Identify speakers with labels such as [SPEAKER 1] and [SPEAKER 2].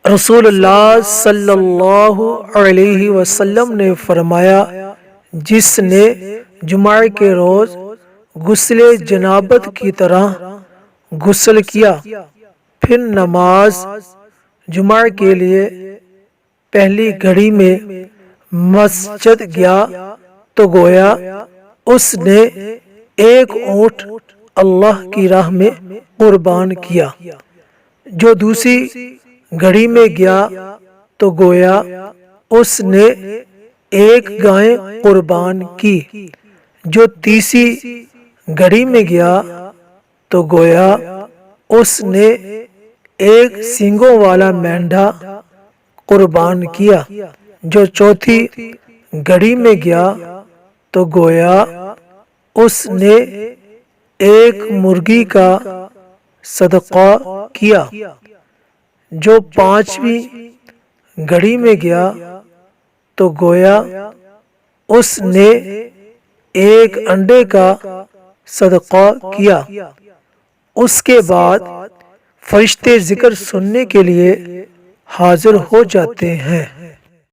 [SPEAKER 1] رسول اللہ صلی اللہ علیہ وسلم نے فرمایا، جس نے جمعہ کے روز غسل جنابت کی طرح غسل کیا، پھر نماز جمعہ کے لیے پہلی گھڑی میں مسجد گیا تو گویا اس نے ایک اونٹ اللہ کی راہ میں قربان کیا۔ جو دوسری گھڑی میں گیا تو گویا اس نے ایک گائے قربان کی۔ جو تیسری گھڑی میں گیا تو گویا اس نے ایک سینگوں والا مینڈھا قربان کیا۔ جو چوتھی گھڑی میں گیا تو گویا اس نے ایک مرغی کا صدقہ کیا۔ جو پانچویں گھڑی میں گیا تو گویا اس نے ایک انڈے کا صدقہ کیا۔ اس کے بعد فرشتے ذکر سننے کے لیے حاضر ہو جاتے ہیں۔